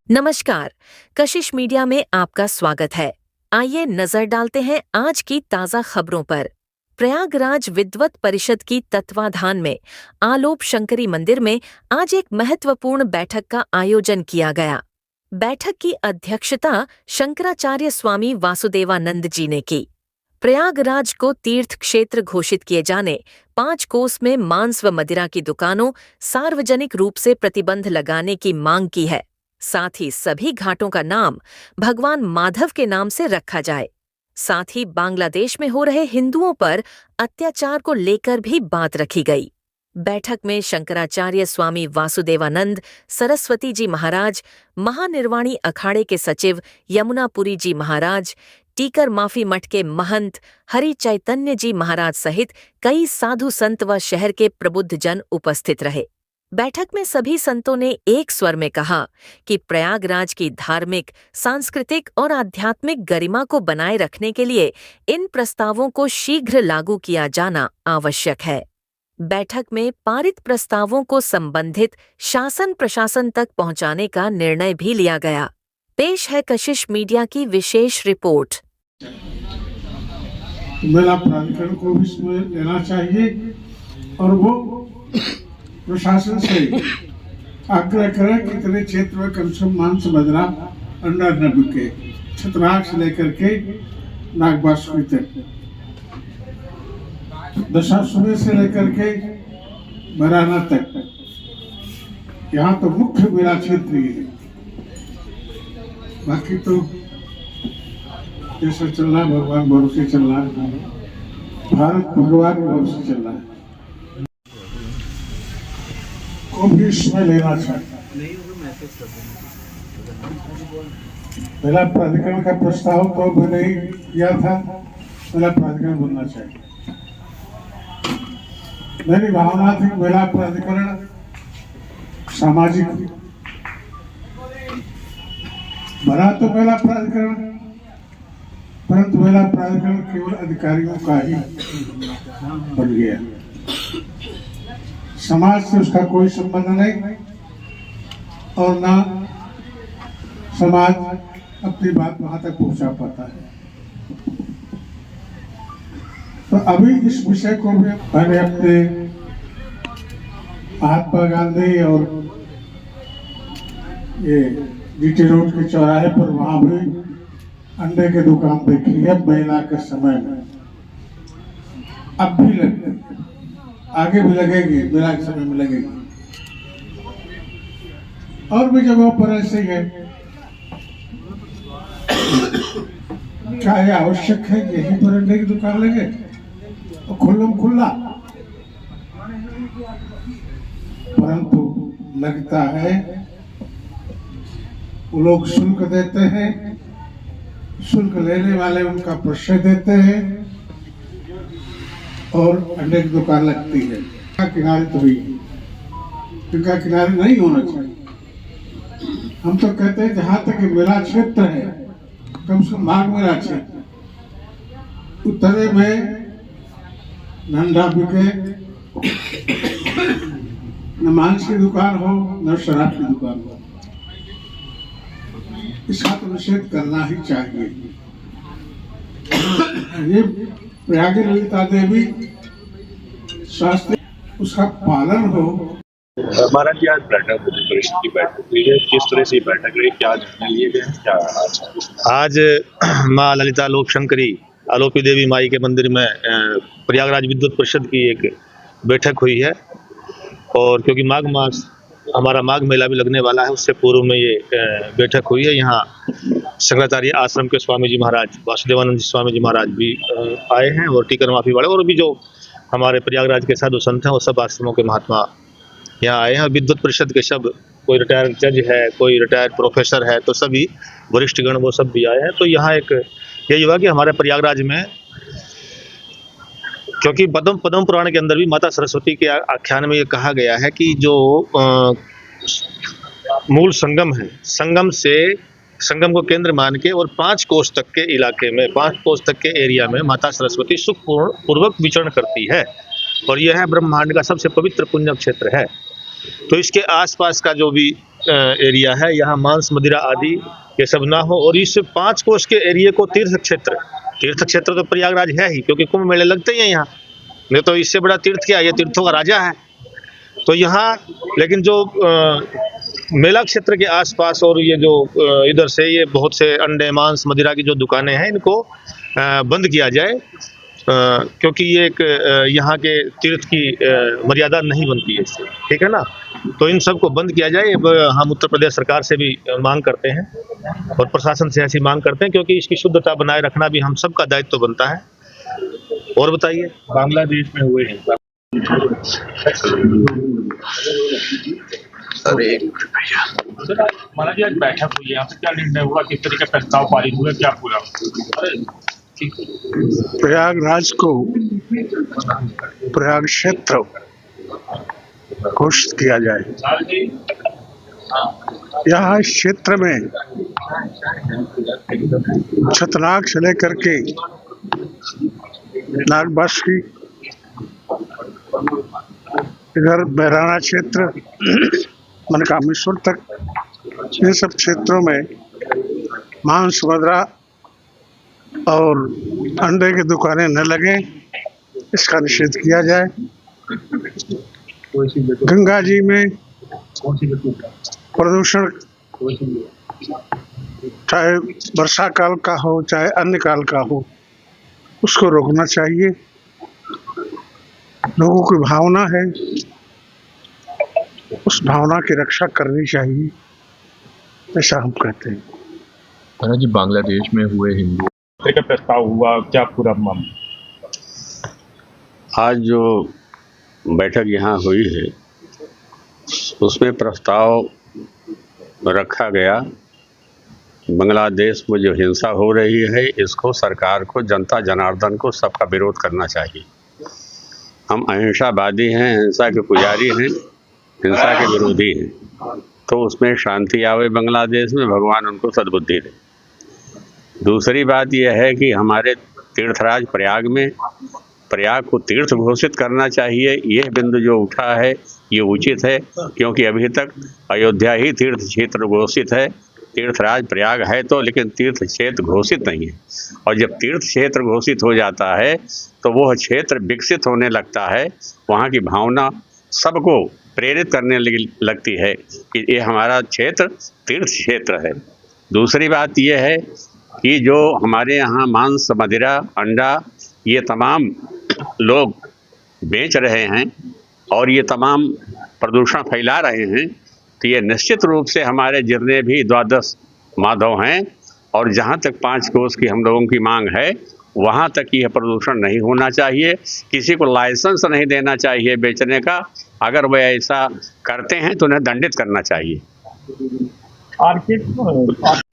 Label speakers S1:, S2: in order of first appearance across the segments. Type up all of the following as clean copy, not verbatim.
S1: नमस्कार, कशिश मीडिया में आपका स्वागत है। आइए नजर डालते हैं आज की ताजा खबरों पर। प्रयागराज विद्वत परिषद की तत्वाधान में आलोप शंकरी मंदिर में आज एक महत्वपूर्ण बैठक का आयोजन किया गया। बैठक की अध्यक्षता शंकराचार्य स्वामी वासुदेवानंद जी ने की। प्रयागराज को तीर्थ क्षेत्र घोषित किए जाने, 5 कोस में मांस व मदिरा की दुकानों, सार्वजनिक रूप से प्रतिबंध लगाने की मांग की है। साथ ही सभी घाटों का नाम भगवान माधव के नाम से रखा जाए। साथ ही बांग्लादेश में हो रहे हिंदुओं पर अत्याचार को लेकर भी बात रखी गई। बैठक में शंकराचार्य स्वामी वासुदेवानंद सरस्वती जी महाराज, महानिर्वाणी अखाड़े के सचिव यमुनापुरी जी महाराज, टीकर माफी मठ के महंत हरि चैतन्य जी महाराज सहित कई साधु संत व शहर के प्रबुद्ध जन उपस्थित रहे। बैठक में सभी संतों ने एक स्वर में कहा कि प्रयागराज की धार्मिक, सांस्कृतिक और आध्यात्मिक गरिमा को बनाए रखने के लिए इन प्रस्तावों को शीघ्र लागू किया जाना आवश्यक है। बैठक में पारित प्रस्तावों को संबंधित शासन प्रशासन तक पहुंचाने का निर्णय भी लिया गया। पेश है कशिश मीडिया की विशेष रिपोर्ट।
S2: मेला प्राधिकरण को भी इसमें लेना चाहिए और वो प्रशासन से आग्रह करें कि इतने क्षेत्र में कम से कम मांस मदिरा अंडा न बिके, छतराग से लेकर के नागबासुरी तक, दशाश्वमेध से लेकर के बराना तक। यहाँ तो मुख्य मेला क्षेत्र ही है, बाकी तो जैसा चल रहा है भगवान भरोसे चल रहा है, भारत भगवान के भरोसे चल रहा है, को भी इसमें लेना चाहिए। पहला प्राधिकरण का प्रस्ताव तो मैंने ही किया था, पहला प्राधिकरण बनना चाहिए। मेरी भावना थी मेला प्राधिकरण सामाजिक बना तो मेला प्राधिकरण, परंतु मेला प्राधिकरण केवल अधिकारियों का ही बन गया, समाज से उसका कोई संबंध नहीं और ना समाज अपनी बात वहां तक पहुंचा पाता है। तो अभी इस विषय को भी मैंने अपने महात्मा गांधी और ये जीटी रोड के चौराहे पर वहां भी अंडे की दुकान देखी है मेला के समय में। अब भी लगती है, आगे भी लगेगी, मेला के समय में लगेगी और भी जगहों पर ऐसे है। क्या ये आवश्यक है कि यहीं पर अंडे की दुकान लगे और खुल्लम खुल्ला? परंतु लगता है वो लोग शुल्क देते हैं, शुल्क लेने वाले उनका परिचय देते हैं और अंडे की दुकान लगती है। किनारे तो हुई, इनका किनारे नहीं होना चाहिए। हम तो कहते हैं जहां तक मेला क्षेत्र है, कम से कम माघ मेला क्षेत्र, उत्तरे में नंदा बिके, न मांस की दुकान हो न शराब की दुकान हो, इसका तो निषेध करना ही चाहिए। ये प्रयाग ललिता देवी शास्त्र उसका पालन हो।
S3: महाराज जी, आज बैठक परिषद की बैठक हुई है, किस तरह से बैठक रही, क्या निर्णय लिए गए, क्या
S4: आज माँ ललिता आलोप शंकरी आलोपी देवी माई के मंदिर में प्रयागराज विद्वत परिषद की एक बैठक हुई है। और क्योंकि माघ मास हमारा माघ मेला भी लगने वाला है, उससे पूर्व में ये बैठक हुई है। यहाँ शंकराचार्य आश्रम के स्वामी जी महाराज वासुदेवानंद स्वामी जी महाराज भी आए हैं और टीकर माफी वाले और भी जो हमारे प्रयागराज के साधु संत हैं वो सब आश्रमों के महात्मा यहाँ आए हैं। विद्वत परिषद के सब, कोई रिटायर्ड जज है, कोई रिटायर्ड प्रोफेसर है, तो सभी वरिष्ठगण वो सब भी आए हैं। तो यहाँ एक यही हुआ कि हमारे प्रयागराज में, क्योंकि पद्म पुराण के अंदर भी माता सरस्वती के आख्यान में ये कहा गया है कि जो मूल संगम है, संगम को केंद्र मान के और 5 कोस तक के इलाके में, 5 कोस तक के एरिया में माता सरस्वती सुख पूर्वक विचरण करती है और यह ब्रह्मांड का सबसे पवित्र पुण्य क्षेत्र है। तो इसके आसपास का जो भी एरिया है, यहाँ मांस मदिरा आदि ये सब ना हो। और इस 5 कोस के एरिया को तीर्थ क्षेत्र तो प्रयागराज है ही, क्योंकि कुंभ मेले लगते ही हैं यहाँ, नहीं तो इससे बड़ा तीर्थ क्या है, ये तीर्थों का राजा है। तो यहाँ लेकिन जो मेला क्षेत्र के आसपास और ये जो इधर से ये बहुत से अंडे मांस मदिरा की जो दुकानें हैं, इनको बंद किया जाए, क्योंकि ये एक यहाँ के तीर्थ की मर्यादा नहीं बनती है इससे, ठीक है ना। तो इन सब को बंद किया जाए, हम उत्तर प्रदेश सरकार से भी मांग करते हैं और प्रशासन से ऐसी मांग करते हैं, क्योंकि इसकी शुद्धता बनाए रखना भी हम सबका दायित्व बनता है। और बताइए,
S3: बांग्लादेश में हुए हैं महाराज जी, आज बैठक हुई है, यहाँ पे क्या निर्णय हुआ, किस तरह का प्रस्ताव पारित हुआ, क्या पूरा?
S2: प्रयागराज को प्रयाग क्षेत्र घोषित किया जाए। यहाँ इस क्षेत्र में छतनाग से लेकर के नागबासी, इधर बहराना क्षेत्र, मनकामेश्वर तक, ये सब क्षेत्रों में मांस मदिरा और अंडे की दुकानें न लगें, इसका निषेध किया जाए। गंगा जी में प्रदूषण चाहे वर्षा काल का हो चाहे अन्य काल का हो, उसको रोकना चाहिए। लोगों की भावना है, उस भावना की रक्षा करनी चाहिए, ऐसा हम कहते हैं।
S5: महाराज जी, बांग्लादेश में हुए हिंदू
S3: का प्रस्ताव हुआ, क्या पूरा मामला?
S6: आज जो बैठक यहाँ हुई है उसमें प्रस्ताव रखा गया, बांग्लादेश में जो हिंसा हो रही है इसको सरकार को, जनता जनार्दन को सबका विरोध करना चाहिए। हम अहिंसावादी हैं, हिंसा के पुजारी हैं, हिंसा के विरोधी हैं, तो उसमें शांति आवे बांग्लादेश में, भगवान उनको सद्बुद्धि दे। दूसरी बात यह है कि हमारे तीर्थराज प्रयाग में, प्रयाग को तीर्थ घोषित करना चाहिए। यह बिंदु जो उठा है ये उचित है, क्योंकि अभी तक अयोध्या ही तीर्थ क्षेत्र घोषित है, तीर्थराज प्रयाग है तो, लेकिन तीर्थ क्षेत्र घोषित नहीं है। और जब तीर्थ क्षेत्र घोषित हो जाता है तो वह क्षेत्र विकसित होने लगता है, वहाँ की भावना सबको प्रेरित करने लगती है कि ये हमारा क्षेत्र तीर्थ क्षेत्र है। दूसरी बात यह है कि जो हमारे यहाँ मांस मदिरा अंडा ये तमाम लोग बेच रहे हैं और ये तमाम प्रदूषण फैला रहे हैं, तो ये निश्चित रूप से हमारे जितने भी द्वादश माधव हैं और जहाँ तक 5 कोस की हम लोगों की मांग है, वहाँ तक यह प्रदूषण नहीं होना चाहिए। किसी को लाइसेंस नहीं देना चाहिए बेचने का, अगर वे ऐसा करते हैं तो उन्हें दंडित करना चाहिए।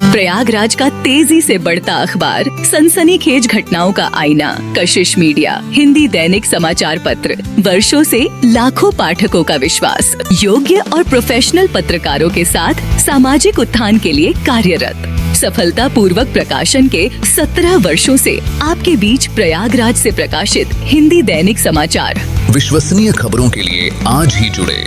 S7: प्रयागराज का तेजी से बढ़ता अखबार, सनसनीखेज घटनाओं का आईना, कशिश मीडिया हिंदी दैनिक समाचार पत्र, वर्षों से लाखों पाठकों का विश्वास, योग्य और प्रोफेशनल पत्रकारों के साथ सामाजिक उत्थान के लिए कार्यरत, सफलता पूर्वक प्रकाशन के 17 वर्षों से आपके बीच प्रयागराज से प्रकाशित हिंदी दैनिक समाचार।
S8: विश्वसनीय खबरों के लिए आज ही जुड़े,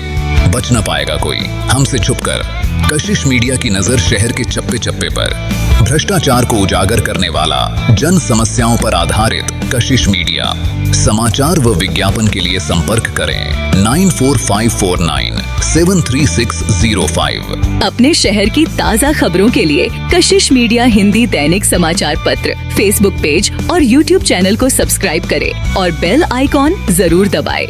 S8: बच न पाएगा कोई हमसे छुपकर। कशिश मीडिया की नजर शहर के चप्पे चप्पे पर, भ्रष्टाचार को उजागर करने वाला, जन समस्याओं पर आधारित कशिश मीडिया। समाचार व विज्ञापन के लिए संपर्क करें 94549 73605।
S7: अपने शहर की ताज़ा खबरों के लिए कशिश मीडिया हिंदी दैनिक समाचार पत्र फेसबुक पेज और यूट्यूब चैनल को सब्सक्राइब करें और बेल आइकॉन जरूर दबाएं।